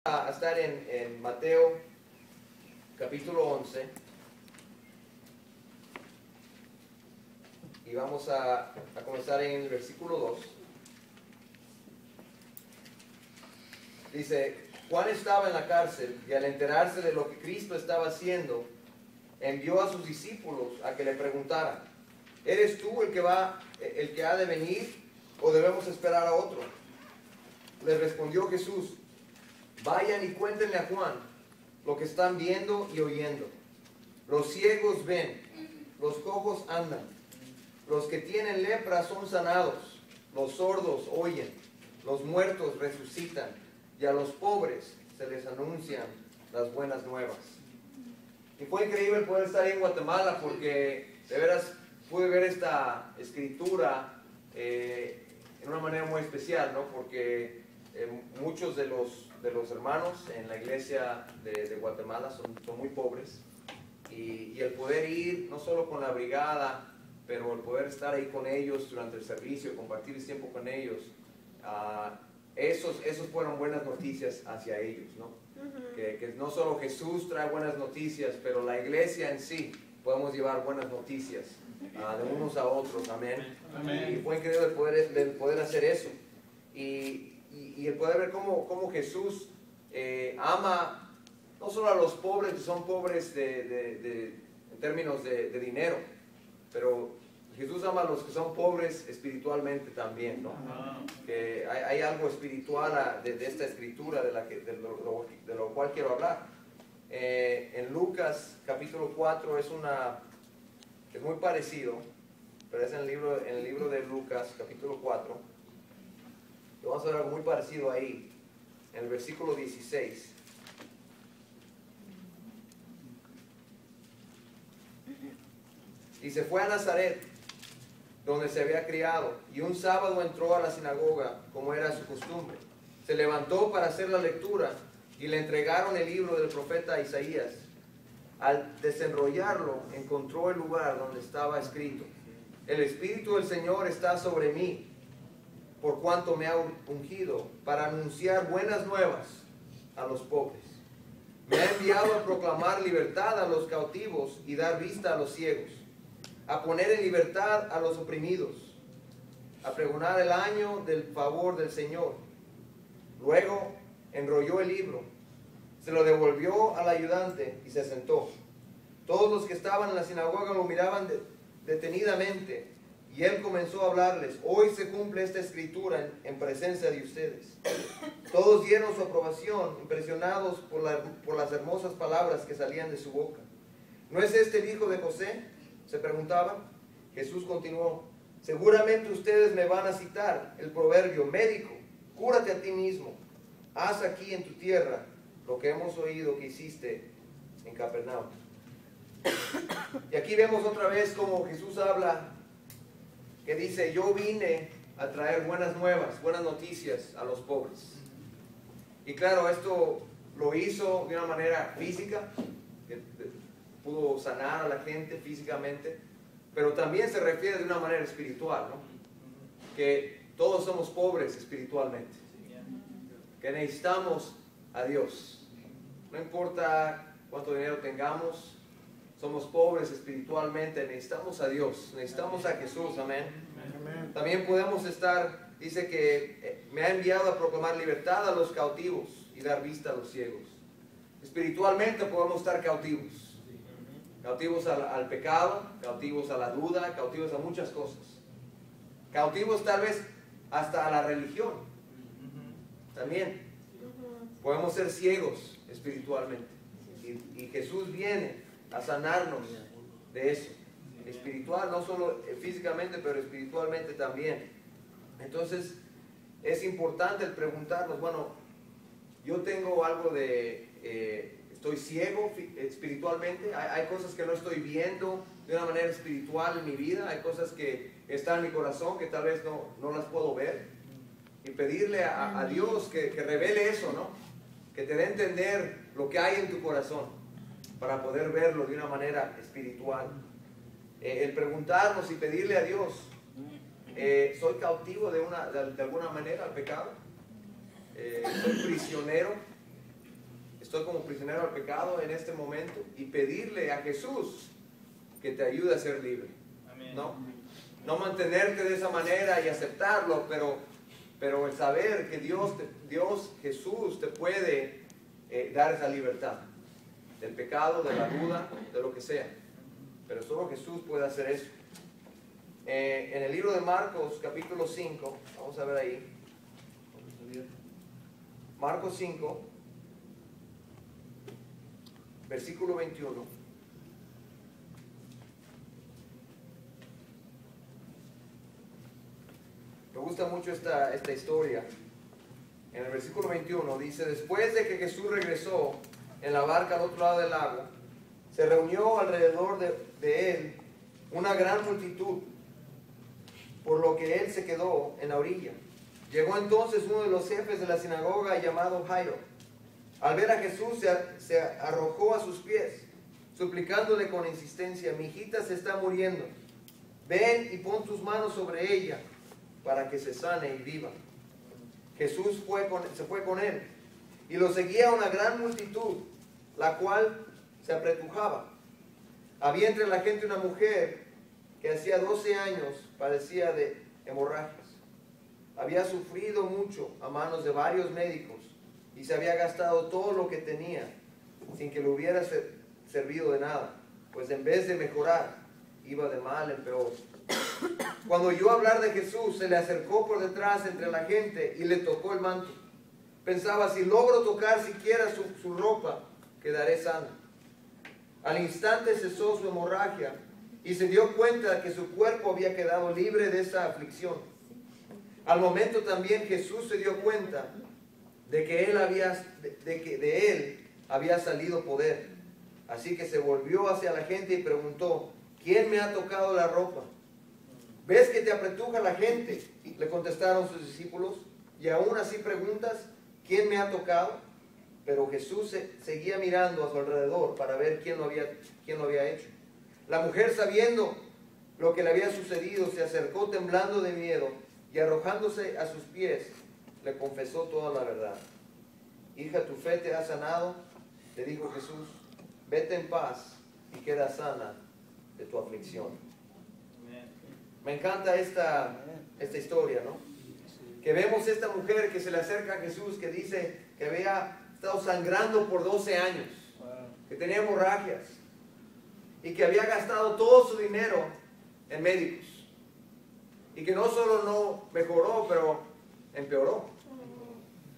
A estar en Mateo capítulo 11 y vamos a comenzar en el versículo 2. Dice: Juan estaba en la cárcel y al enterarse de lo que Cristo estaba haciendo, envió a sus discípulos a que le preguntaran: ¿eres tú el que ha de venir o debemos esperar a otro? Les respondió Jesús: vayan y cuéntenle a Juan lo que están viendo y oyendo. Los ciegos ven, los cojos andan, los que tienen lepra son sanados, los sordos oyen, los muertos resucitan, y a los pobres se les anuncian las buenas nuevas. Y fue increíble poder estar ahí en Guatemala porque de veras pude ver esta escritura en una manera muy especial, ¿no? Porque muchos de los hermanos en la iglesia de Guatemala son muy pobres, y el poder ir no solo con la brigada, pero el poder estar ahí con ellos durante el servicio, compartir tiempo con ellos, esos fueron buenas noticias hacia ellos, ¿no? Que no solo Jesús trae buenas noticias, pero la iglesia en sí podemos llevar buenas noticias de unos a otros, amén. Y fue increíble el poder hacer eso, y el poder ver cómo Jesús ama no solo a los pobres, que son pobres en términos de dinero, pero Jesús ama a los que son pobres espiritualmente también, ¿no? Que hay algo espiritual de esta escritura de lo cual quiero hablar. En Lucas capítulo 4 es muy parecido, pero es en el libro de Lucas capítulo 4. Vamos a ver algo muy parecido ahí, en el versículo 16. Dice: fue a Nazaret, donde se había criado, y un sábado entró a la sinagoga, como era su costumbre. Se levantó para hacer la lectura, y le entregaron el libro del profeta Isaías. Al desenrollarlo, encontró el lugar donde estaba escrito: el Espíritu del Señor está sobre mí, por cuanto me ha ungido para anunciar buenas nuevas a los pobres. Me ha enviado a proclamar libertad a los cautivos y dar vista a los ciegos, a poner en libertad a los oprimidos, a pregonar el año del favor del Señor. Luego enrolló el libro, se lo devolvió al ayudante y se sentó. Todos los que estaban en la sinagoga lo miraban detenidamente, y él comenzó a hablarles: hoy se cumple esta escritura en presencia de ustedes. Todos dieron su aprobación, impresionados por las hermosas palabras que salían de su boca. ¿No es este el hijo de José?, se preguntaban. Jesús continuó: seguramente ustedes me van a citar el proverbio: médico, cúrate a ti mismo, haz aquí en tu tierra lo que hemos oído que hiciste en Capernaum. Y aquí vemos otra vez como Jesús habla, que dice: yo vine a traer buenas nuevas, buenas noticias a los pobres. Y claro, esto lo hizo de una manera física, que pudo sanar a la gente físicamente, pero también se refiere de una manera espiritual, ¿no? Que todos somos pobres espiritualmente, que necesitamos a Dios. No importa cuánto dinero tengamos, somos pobres espiritualmente, necesitamos a Dios, necesitamos a Jesús, amén. También podemos estar, dice que me ha enviado a proclamar libertad a los cautivos y dar vista a los ciegos. Espiritualmente podemos estar cautivos, cautivos al pecado, cautivos a la duda, cautivos a muchas cosas, cautivos tal vez hasta a la religión. También podemos ser ciegos espiritualmente, y Jesús viene a sanarnos de eso, espiritual, no solo físicamente, pero espiritualmente también. Entonces es importante el preguntarnos: bueno, yo tengo algo estoy ciego espiritualmente, hay cosas que no estoy viendo de una manera espiritual en mi vida, hay cosas que están en mi corazón que tal vez no las puedo ver, y pedirle a Dios que revele eso, ¿no? Que te dé a entender lo que hay en tu corazón, para poder verlo de una manera espiritual. El preguntarnos y pedirle a Dios: ¿soy cautivo de alguna manera al pecado? ¿Soy prisionero estoy como prisionero al pecado en este momento y pedirle a Jesús que te ayude a ser libre. Amén. No mantenerte de esa manera y aceptarlo, pero el saber que Dios, Jesús, te puede dar esa libertad del pecado, de la duda, de lo que sea. Pero solo Jesús puede hacer eso. En el libro de Marcos, capítulo 5, vamos a ver ahí. Marcos 5, versículo 21. Me gusta mucho esta historia. En el versículo 21 dice: después de que Jesús regresó en la barca al otro lado del lago, se reunió alrededor de él una gran multitud, por lo que él se quedó en la orilla. Llegó entonces uno de los jefes de la sinagoga llamado Jairo. Al ver a Jesús se arrojó a sus pies, suplicándole con insistencia: mi hijita se está muriendo, ven y pon tus manos sobre ella para que se sane y viva. Jesús se fue con él, y lo seguía una gran multitud, la cual se apretujaba. Había entre la gente una mujer que hacía 12 años padecía de hemorragias. Había sufrido mucho a manos de varios médicos y se había gastado todo lo que tenía sin que le hubiera servido de nada, pues en vez de mejorar, iba de mal en peor. Cuando oyó hablar de Jesús, se le acercó por detrás entre la gente y le tocó el manto. Pensaba: si logro tocar siquiera su ropa, quedaré sano. Al instante cesó su hemorragia y se dio cuenta de que su cuerpo había quedado libre de esa aflicción. Al momento también Jesús se dio cuenta de que de él había salido poder. Así que se volvió hacia la gente y preguntó: ¿quién me ha tocado la ropa? ¿Ves que te apretuja la gente?, le contestaron sus discípulos, y aún así preguntas: ¿quién me ha tocado? Pero Jesús seguía mirando a su alrededor para ver quién lo había hecho. La mujer, sabiendo lo que le había sucedido, se acercó temblando de miedo y arrojándose a sus pies, le confesó toda la verdad. Hija, tu fe te ha sanado, le dijo Jesús. Vete en paz y queda sana de tu aflicción. Me encanta esta historia, ¿no? Que vemos esta mujer que se le acerca a Jesús, que dice que había estado sangrando por 12 años, que tenía hemorragias y que había gastado todo su dinero en médicos, y que no solo no mejoró, pero empeoró.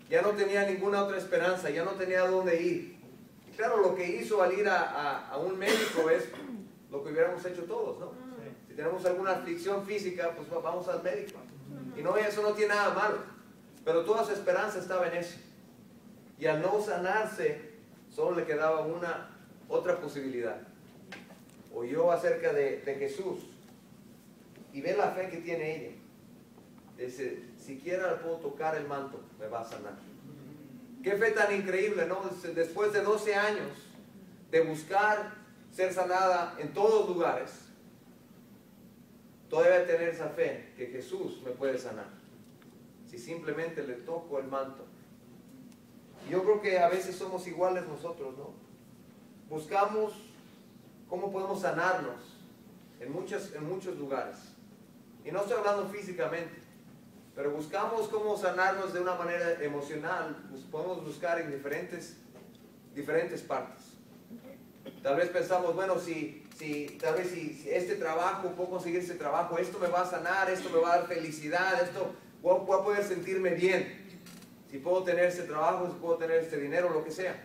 Ya no tenía ninguna otra esperanza, ya no tenía dónde ir. Y claro, lo que hizo al ir a un médico es lo que hubiéramos hecho todos, ¿no? Si tenemos alguna aflicción física, pues vamos al médico. Y no, eso no tiene nada malo. Pero toda su esperanza estaba en eso. Y al no sanarse, solo le quedaba otra posibilidad. Oyó acerca de Jesús y ve la fe que tiene ella. Dice: siquiera le puedo tocar el manto, me va a sanar. Qué fe tan increíble, ¿no? Después de 12 años de buscar ser sanada en todos lugares, todavía tener esa fe que Jesús me puede sanar si simplemente le toco el manto. Y yo creo que a veces somos iguales nosotros, ¿no? Buscamos cómo podemos sanarnos en muchos lugares. Y no estoy hablando físicamente, pero buscamos cómo sanarnos de una manera emocional. Podemos buscar en diferentes partes. Tal vez pensamos: bueno, si este trabajo, puedo conseguir este trabajo, esto me va a sanar, esto me va a dar felicidad, esto voy a poder sentirme bien. Si puedo tener este trabajo, si puedo tener este dinero, lo que sea.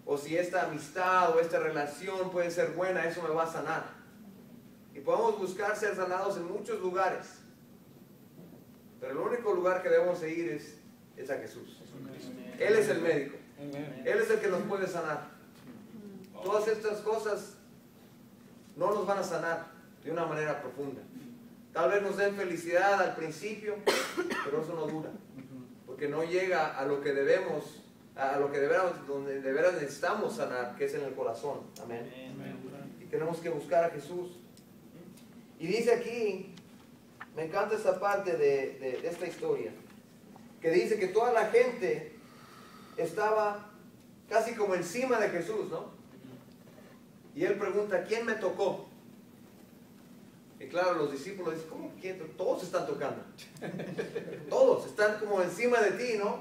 O si esta amistad o esta relación puede ser buena, eso me va a sanar. Y podemos buscar ser sanados en muchos lugares. Pero el único lugar que debemos ir es a Jesús. Él es el médico. Él es el que nos puede sanar. Todas estas cosas no nos van a sanar de una manera profunda. Tal vez nos den felicidad al principio, pero eso no dura, porque no llega a lo que debemos, donde de veras necesitamos sanar, que es en el corazón. Amén. Y tenemos que buscar a Jesús. Y dice aquí, me encanta esta parte de esta historia, que dice que toda la gente estaba casi como encima de Jesús, ¿no? Y él pregunta, ¿quién me tocó? Y claro, los discípulos dicen, ¿cómo quién? Todos están tocando. Todos están como encima de ti, ¿no?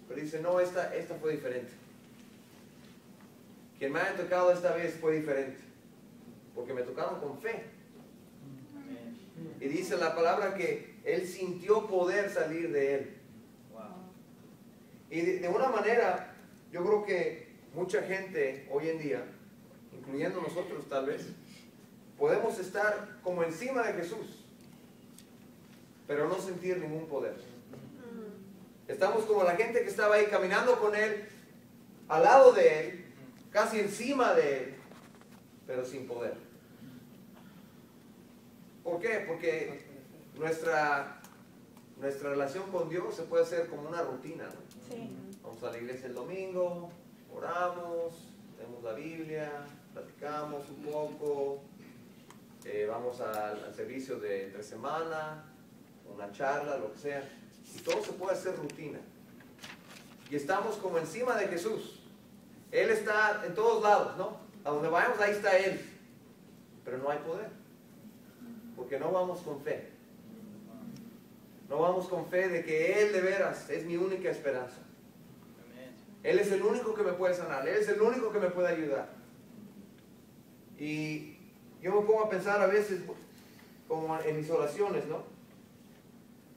Pero dice, no, esta fue diferente. Quien me haya tocado esta vez fue diferente. Porque me tocaron con fe. Y dice la palabra que él sintió poder salir de él. Y de una manera, yo creo que mucha gente hoy en día, incluyendo nosotros tal vez, podemos estar como encima de Jesús, pero no sentir ningún poder. Estamos como la gente que estaba ahí caminando con él, al lado de él, casi encima de él, pero sin poder. ¿Por qué? Porque nuestra relación con Dios se puede hacer como una rutina, ¿no? Sí. Vamos a la iglesia el domingo, oramos, leemos la Biblia, platicamos un poco, vamos al servicio de entre semana, una charla, lo que sea, y todo se puede hacer rutina. Y estamos como encima de Jesús. Él está en todos lados, ¿no? A donde vayamos, ahí está Él. Pero no hay poder. Porque no vamos con fe. No vamos con fe de que Él de veras es mi única esperanza. Él es el único que me puede sanar. Él es el único que me puede ayudar. Y yo me pongo a pensar a veces, como en mis oraciones, ¿no?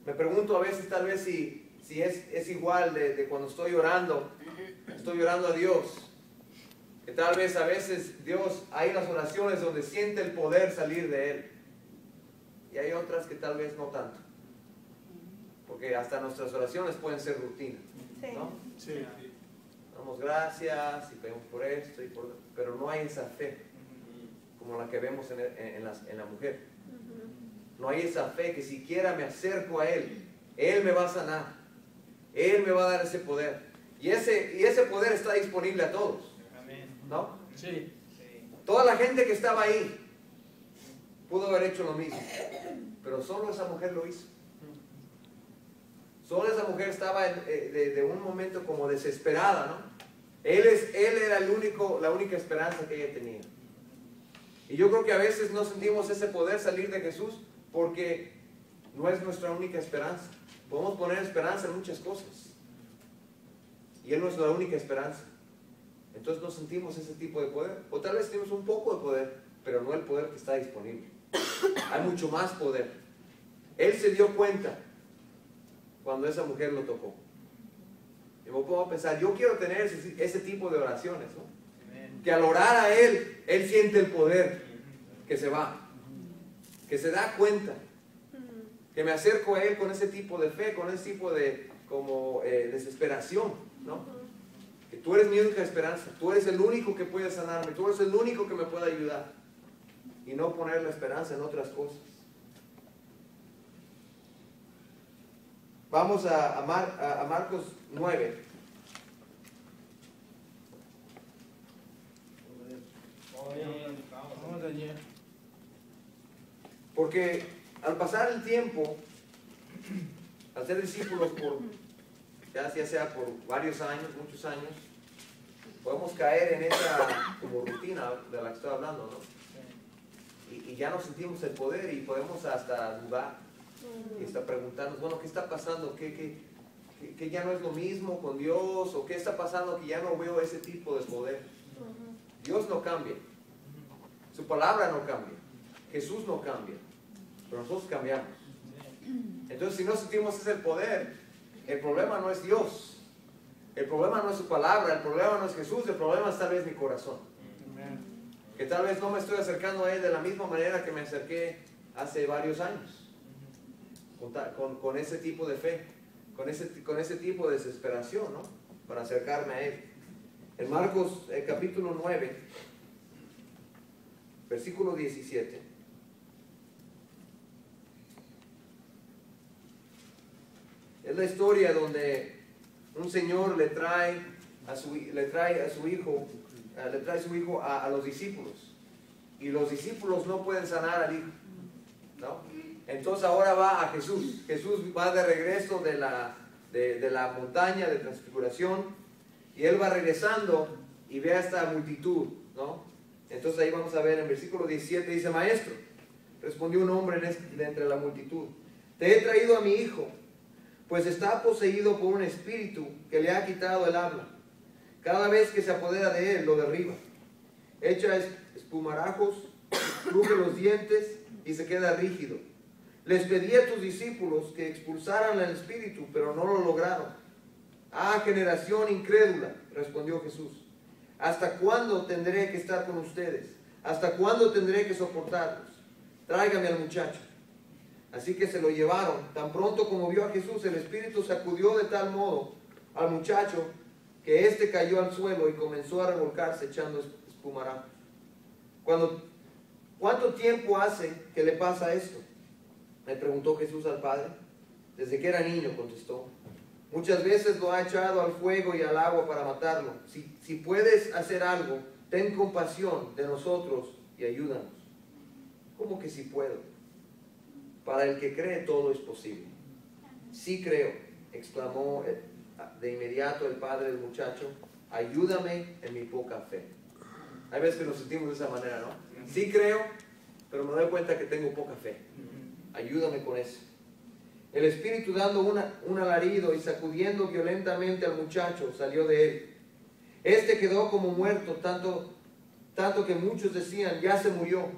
Me pregunto a veces tal vez si es igual de cuando estoy orando a Dios. Que tal vez a veces Dios, hay unas oraciones donde siente el poder salir de Él. Y hay otras que tal vez no tanto. Porque hasta nuestras oraciones pueden ser rutina, ¿no? Sí. Damos gracias y pedimos por esto, pero no hay esa fe como la que vemos en la mujer. No hay esa fe que siquiera me acerco a Él, Él me va a sanar, Él me va a dar ese poder. Y ese poder está disponible a todos, ¿no? Sí. Toda la gente que estaba ahí pudo haber hecho lo mismo, pero solo esa mujer lo hizo. Solo esa mujer estaba de un momento como desesperada, ¿no? Él era la única esperanza que ella tenía. Y yo creo que a veces no sentimos ese poder salir de Jesús porque no es nuestra única esperanza. Podemos poner esperanza en muchas cosas. Y Él no es la única esperanza. Entonces no sentimos ese tipo de poder. O tal vez tenemos un poco de poder, pero no el poder que está disponible. Hay mucho más poder. Él se dio cuenta cuando esa mujer lo tocó. Y me pongo a pensar, yo quiero tener ese tipo de oraciones, ¿no? Que al orar a Él, Él siente el poder que se va, que se da cuenta, que me acerco a Él con ese tipo de fe, con ese tipo de desesperación, ¿no? Que tú eres mi única esperanza, tú eres el único que puede sanarme, tú eres el único que me puede ayudar, y no poner la esperanza en otras cosas. Vamos a Marcos 9. Porque al pasar el tiempo, al ser discípulos ya sea por varios años, muchos años, podemos caer en esa como rutina de la que estoy hablando, ¿no? Y ya no sentimos el poder y podemos hasta dudar y estar preguntarnos, bueno, ¿qué está pasando? ¿Que ya no es lo mismo con Dios? ¿O qué está pasando que ya no veo ese tipo de poder? Dios no cambia, su palabra no cambia, Jesús no cambia, pero nosotros cambiamos. Entonces, si no sentimos ese poder, el problema no es Dios, el problema no es su palabra, el problema no es Jesús, el problema es tal vez mi corazón. Que tal vez no me estoy acercando a Él de la misma manera que me acerqué hace varios años, con ese tipo de fe, con ese tipo de desesperación, ¿no? Para acercarme a Él. En Marcos capítulo 9, versículo 17. Es la historia donde un señor le trae a su hijo a los discípulos. Y los discípulos no pueden sanar al hijo, ¿no? Entonces ahora va a Jesús. Jesús va de regreso de la montaña de transfiguración Y él va regresando y ve a esta multitud, ¿no? Entonces ahí vamos a ver en versículo 17, dice: Maestro, respondió un hombre de entre la multitud, te he traído a mi hijo, pues está poseído por un espíritu que le ha quitado el habla. Cada vez que se apodera de él, lo derriba. Echa espumarajos, cruje los dientes y se queda rígido. Les pedí a tus discípulos que expulsaran al espíritu, pero no lo lograron. Ah, generación incrédula, respondió Jesús. ¿Hasta cuándo tendré que estar con ustedes? ¿Hasta cuándo tendré que soportarlos? Tráigame al muchacho. Así que se lo llevaron. Tan pronto como vio a Jesús, el espíritu sacudió de tal modo al muchacho que éste cayó al suelo y comenzó a revolcarse echando espumarajos. ¿Cuánto tiempo hace que le pasa esto?, le preguntó Jesús al padre. Desde que era niño, contestó. Muchas veces lo ha echado al fuego y al agua para matarlo. Si puedes hacer algo, ten compasión de nosotros y ayúdanos. ¿Cómo que si puedo? Para el que cree todo es posible. Sí creo, exclamó de inmediato el padre del muchacho. Ayúdame en mi poca fe. Hay veces que nos sentimos de esa manera, ¿no? Sí creo, pero me doy cuenta que tengo poca fe. Ayúdame con eso. El espíritu, dando un alarido y sacudiendo violentamente al muchacho, salió de él. Este quedó como muerto, tanto que muchos decían: ya se murió.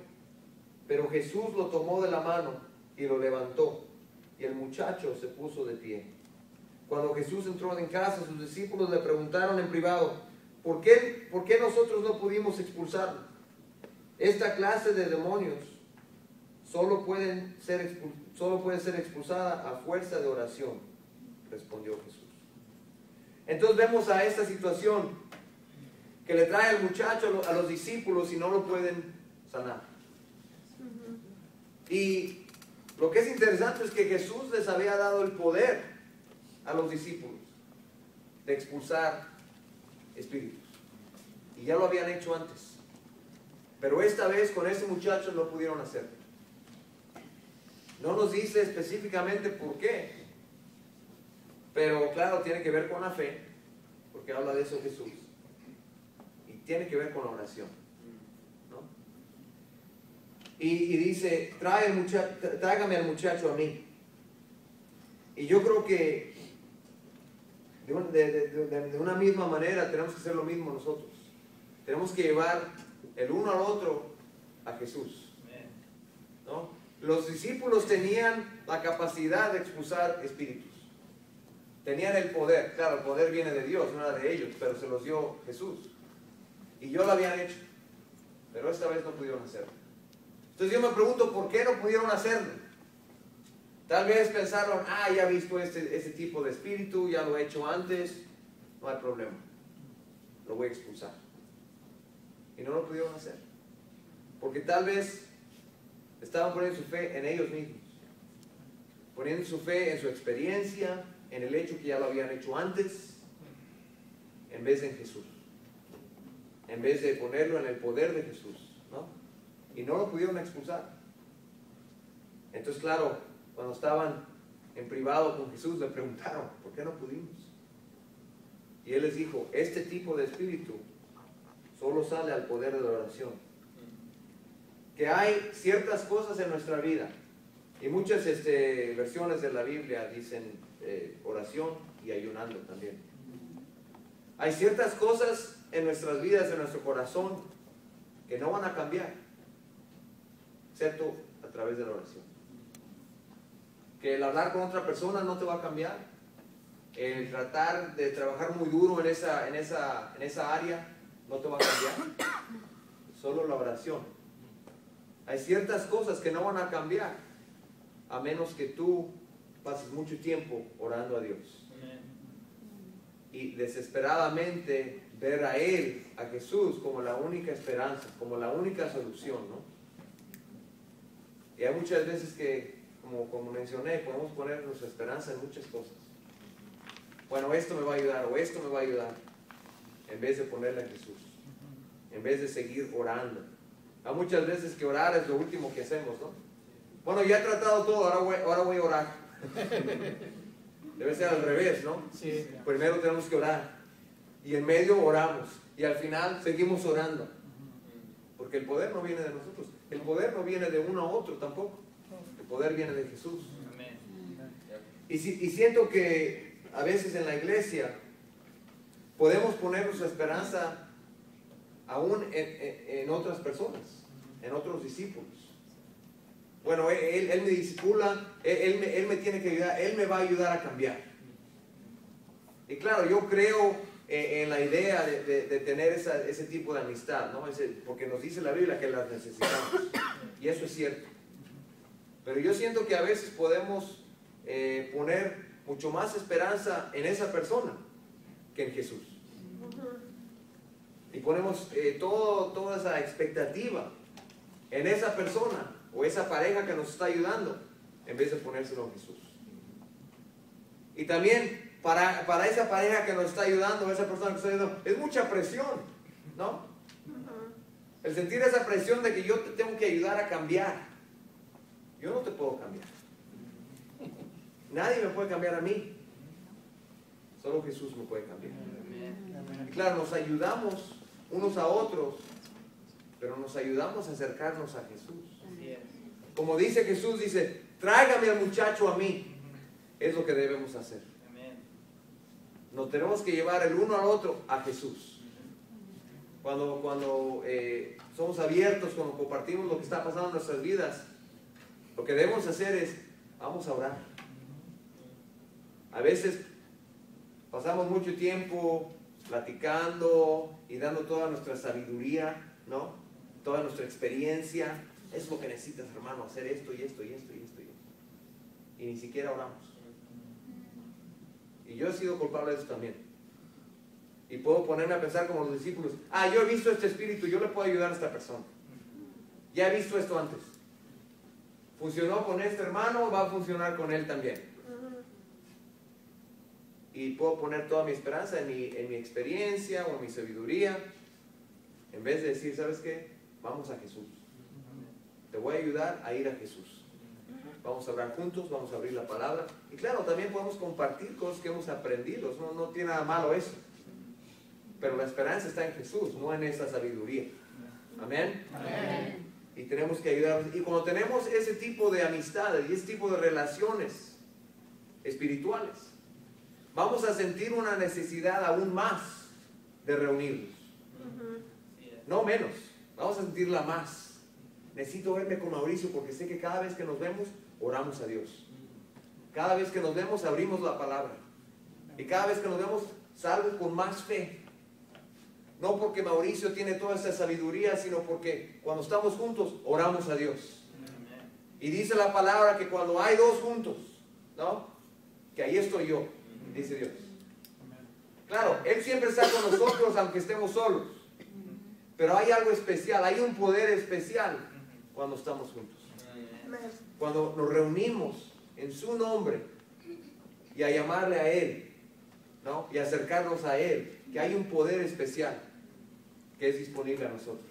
Pero Jesús lo tomó de la mano y lo levantó, y el muchacho se puso de pie. Cuando Jesús entró en casa, sus discípulos le preguntaron en privado: ¿por qué nosotros no pudimos expulsarlo? Esta clase de demonios solo puede ser expulsada a fuerza de oración, respondió Jesús. Entonces vemos a esta situación que le trae al muchacho a los discípulos y no lo pueden sanar. Y lo que es interesante es que Jesús les había dado el poder a los discípulos de expulsar espíritus, y ya lo habían hecho antes, pero esta vez con ese muchacho no pudieron hacerlo. No nos dice específicamente por qué, pero claro, tiene que ver con la fe, porque habla de eso Jesús, y tiene que ver con la oración, ¿no? Y dice: tráigame al muchacho a mí. Y yo creo que de una misma manera tenemos que hacer lo mismo nosotros. Tenemos que llevar el uno al otro a Jesús, ¿no? Los discípulos tenían la capacidad de expulsar espíritus. Tenían el poder. Claro, el poder viene de Dios, no era de ellos, pero se los dio Jesús. Y yo lo habían hecho, pero esta vez no pudieron hacerlo. Entonces yo me pregunto, ¿por qué no pudieron hacerlo? Tal vez pensaron: ya he visto ese tipo de espíritu, ya lo he hecho antes, no hay problema, lo voy a expulsar. Y no lo pudieron hacer, porque tal vez estaban poniendo su fe en ellos mismos, poniendo su fe en su experiencia, en el hecho que ya lo habían hecho antes, en vez de en Jesús, en vez de ponerlo en el poder de Jesús, ¿no? Y no lo pudieron expulsar. Entonces, claro, cuando estaban en privado con Jesús, le preguntaron: ¿por qué no pudimos? Y él les dijo: este tipo de espíritu solo sale al poder de la oración. Que hay ciertas cosas en nuestra vida, y muchas versiones de la Biblia dicen oración y ayunando también. Hay ciertas cosas en nuestras vidas, en nuestro corazón, que no van a cambiar, excepto a través de la oración. Que el hablar con otra persona no te va a cambiar, el tratar de trabajar muy duro en esa área no te va a cambiar, solo la oración. Hay ciertas cosas que no van a cambiar a menos que tú pases mucho tiempo orando a Dios. Y desesperadamente ver a Él, a Jesús, como la única esperanza, como la única solución, ¿no? Y hay muchas veces que, como mencioné, podemos poner nuestra esperanza en muchas cosas. Bueno, esto me va a ayudar, o esto me va a ayudar, en vez de ponerle a Jesús, en vez de seguir orando. Hay muchas veces que orar es lo último que hacemos, ¿no? Bueno, ya he tratado todo, ahora voy a orar. Debe ser al revés, ¿no? Sí. Primero tenemos que orar. Y en medio oramos. Y al final seguimos orando. Porque el poder no viene de nosotros. El poder no viene de uno a otro tampoco. El poder viene de Jesús. Y siento que a veces en la iglesia podemos poner nuestra esperanza aún en otras personas, en otros discípulos. Bueno, él me discipula, él me tiene que ayudar, él me va a ayudar a cambiar. Y claro, yo creo en la idea de tener ese tipo de amistad, ¿no? Porque nos dice la Biblia que las necesitamos. Y eso es cierto. Pero yo siento que a veces podemos poner mucho más esperanza en esa persona que en Jesús. Y ponemos toda esa expectativa en esa persona o esa pareja que nos está ayudando en vez de ponérselo en Jesús. Y también para esa pareja que nos está ayudando, esa persona que nos está ayudando, es mucha presión, ¿no? El sentir esa presión de que yo te tengo que ayudar a cambiar. Yo no te puedo cambiar. Nadie me puede cambiar a mí. Solo Jesús me puede cambiar. Y claro, nos ayudamos unos a otros, pero nos ayudamos a acercarnos a Jesús. Como dice Jesús, dice, tráigame al muchacho a mí. Es lo que debemos hacer. Nos tenemos que llevar el uno al otro a Jesús. Cuando somos abiertos, cuando compartimos lo que está pasando en nuestras vidas, lo que debemos hacer es, vamos a orar. A veces pasamos mucho tiempo platicando y dando toda nuestra sabiduría, ¿no? Toda nuestra experiencia. Es lo que necesitas, hermano, hacer esto y esto y esto y esto y esto. Y ni siquiera oramos. Y yo he sido culpable de eso también. Y puedo ponerme a pensar como los discípulos, yo he visto este espíritu, yo le puedo ayudar a esta persona. Ya he visto esto antes. Funcionó con este hermano, va a funcionar con él también. Y puedo poner toda mi esperanza en mi experiencia o en mi sabiduría, en vez de decir, ¿sabes qué? Vamos a Jesús. Te voy a ayudar a ir a Jesús. Vamos a hablar juntos, vamos a abrir la palabra. Y claro, también podemos compartir cosas que hemos aprendido. No tiene nada malo eso. Pero la esperanza está en Jesús, no en esa sabiduría. Amén. Amén. Y tenemos que ayudarnos. Y cuando tenemos ese tipo de amistades y ese tipo de relaciones espirituales, vamos a sentir una necesidad aún más de reunirnos. No menos, vamos a sentirla más. Necesito verme con Mauricio porque sé que cada vez que nos vemos, oramos a Dios. Cada vez que nos vemos, abrimos la palabra. Y cada vez que nos vemos, salgo con más fe. No porque Mauricio tiene toda esa sabiduría, sino porque cuando estamos juntos, oramos a Dios. Y dice la palabra que cuando hay dos juntos, ¿no? Que ahí estoy yo, dice Dios. Claro, Él siempre está con nosotros aunque estemos solos. Pero hay algo especial, hay un poder especial cuando estamos juntos. Cuando nos reunimos en su nombre y a llamarle a Él, ¿no? Y acercarnos a Él, que hay un poder especial que es disponible a nosotros.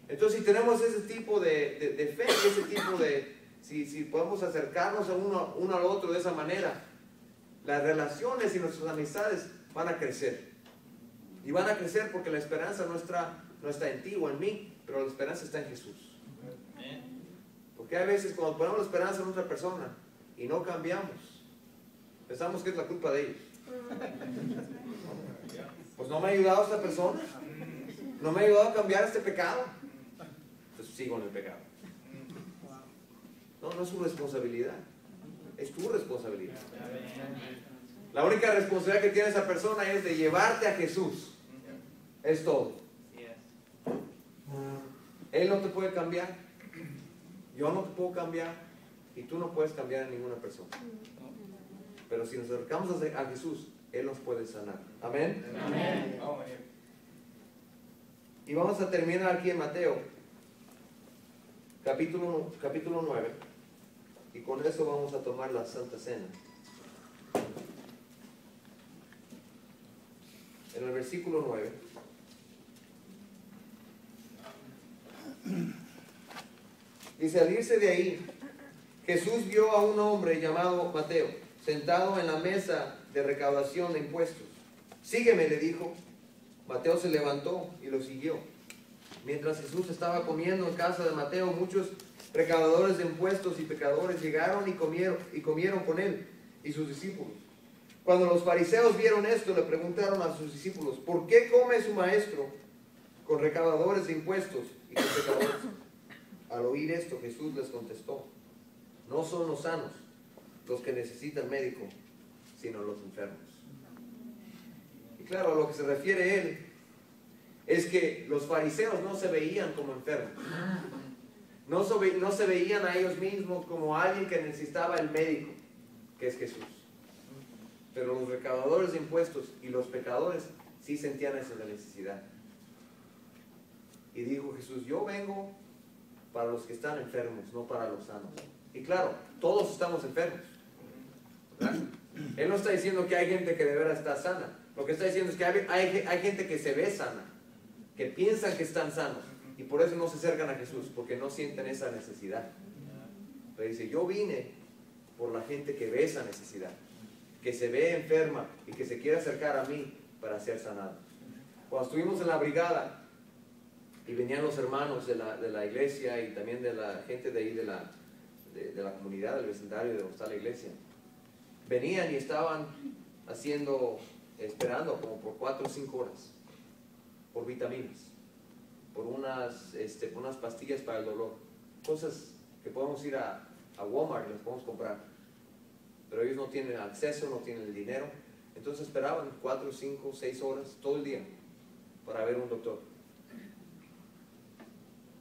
Entonces, si tenemos ese tipo de fe, ese tipo de, si podemos acercarnos a uno al otro de esa manera, las relaciones y nuestras amistades van a crecer. Y van a crecer porque la esperanza no está en ti o en mí, pero la esperanza está en Jesús. Porque hay veces cuando ponemos la esperanza en otra persona y no cambiamos, pensamos que es la culpa de ellos. Pues no me ha ayudado esta persona, no me ha ayudado a cambiar este pecado, pues sigo en el pecado. No es su responsabilidad, es tu responsabilidad. La única responsabilidad que tiene esa persona es de llevarte a Jesús. Es todo. Él no te puede cambiar, yo no te puedo cambiar y tú no puedes cambiar a ninguna persona. Pero si nos acercamos a Jesús, Él nos puede sanar. Amén. Amén. Y vamos a terminar aquí en Mateo, capítulo 9. Y con eso vamos a tomar la Santa Cena. En el versículo 9. Dice, al irse de ahí, Jesús vio a un hombre llamado Mateo, sentado en la mesa de recaudación de impuestos, Sígueme, le dijo. Mateo se levantó y lo siguió. Mientras Jesús estaba comiendo en casa de Mateo, muchos recaudadores de impuestos y pecadores llegaron y comieron con él y sus discípulos. Cuando los fariseos vieron esto, le preguntaron a sus discípulos: ¿por qué come su maestro con recaudadores de impuestos y con pecadores? Al oír esto, Jesús les contestó: no son los sanos los que necesitan médico, sino los enfermos. Y claro, a lo que se refiere él es que los fariseos no se veían como enfermos. No se veían a ellos mismos como alguien que necesitaba el médico, que es Jesús. Pero los recaudadores de impuestos y los pecadores sí sentían esa necesidad. Y dijo Jesús: yo vengo para los que están enfermos, no para los sanos. Y claro, todos estamos enfermos, ¿verdad? Él no está diciendo que hay gente que de veras está sana. Lo que está diciendo es que hay gente que se ve sana, que piensan que están sanos, y por eso no se acercan a Jesús, porque no sienten esa necesidad. Pero dice: yo vine por la gente que ve esa necesidad, que se ve enferma y que se quiere acercar a mí para ser sanado. Cuando estuvimos en la brigada y venían los hermanos de la iglesia y también de la gente de ahí de la comunidad, del vecindario de donde está la iglesia, venían y estaban esperando como por 4 o 5 horas por vitaminas, por unas pastillas para el dolor, cosas que podemos ir a Walmart y las podemos comprar, pero ellos no tienen acceso, no tienen el dinero. Entonces esperaban 4, 5, 6 horas todo el día para ver un doctor.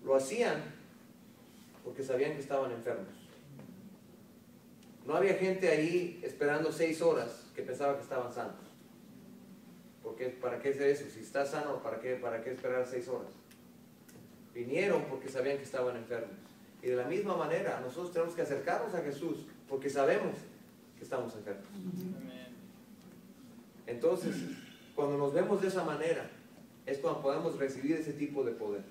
Lo hacían porque sabían que estaban enfermos. No había gente ahí esperando 6 horas que pensaba que estaban sanos. Porque, ¿para qué hacer eso? Si está sano, ¿para qué esperar 6 horas? Vinieron porque sabían que estaban enfermos. Y de la misma manera, nosotros tenemos que acercarnos a Jesús porque sabemos que estamos enfermos. Entonces, cuando nos vemos de esa manera, es cuando podemos recibir ese tipo de poder.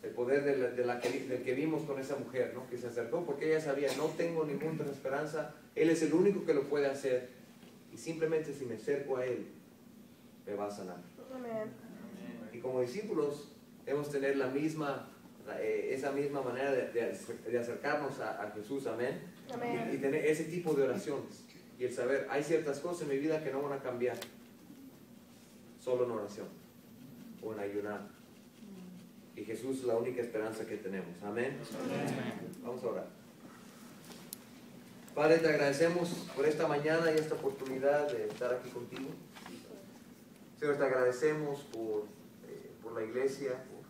El poder del que vimos con esa mujer, ¿no? Que se acercó porque ella sabía: no tengo ninguna esperanza, Él es el único que lo puede hacer. Y simplemente si me acerco a Él, me va a sanar. Amén. Y como discípulos, debemos tener esa misma manera de acercarnos a Jesús. Amén. Amén. Y tener ese tipo de oraciones. Y el saber: hay ciertas cosas en mi vida que no van a cambiar solo en oración o en ayunar. Y Jesús es la única esperanza que tenemos. Amén. Amén. Vamos a orar. Padre, te agradecemos por esta mañana y esta oportunidad de estar aquí contigo. Señor, te agradecemos por la iglesia, por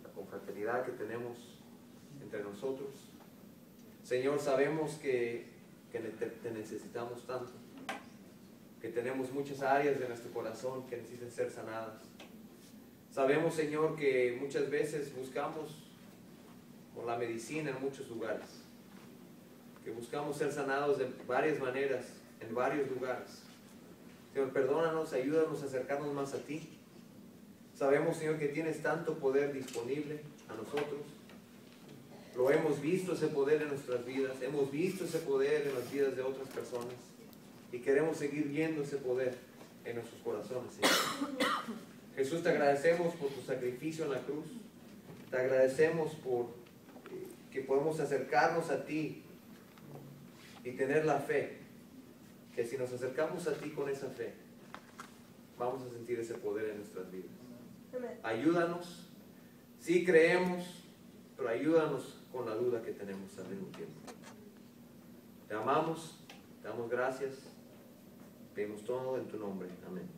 la confraternidad que tenemos entre nosotros. Señor, sabemos que te necesitamos tanto, que tenemos muchas áreas de nuestro corazón que necesitan ser sanadas. Sabemos, Señor, que muchas veces buscamos por la medicina en muchos lugares, que buscamos ser sanados de varias maneras, en varios lugares. Señor, perdónanos, ayúdanos a acercarnos más a ti. Sabemos, Señor, que tienes tanto poder disponible a nosotros. Lo hemos visto, ese poder en nuestras vidas, hemos visto ese poder en las vidas de otras personas y queremos seguir viendo ese poder en nuestros corazones, Señor. Jesús, te agradecemos por tu sacrificio en la cruz. Te agradecemos por que podemos acercarnos a ti y tener la fe, que si nos acercamos a ti con esa fe, vamos a sentir ese poder en nuestras vidas. Ayúdanos, sí creemos, pero ayúdanos con la duda que tenemos al mismo tiempo. Te amamos, te damos gracias, pedimos todo en tu nombre. Amén.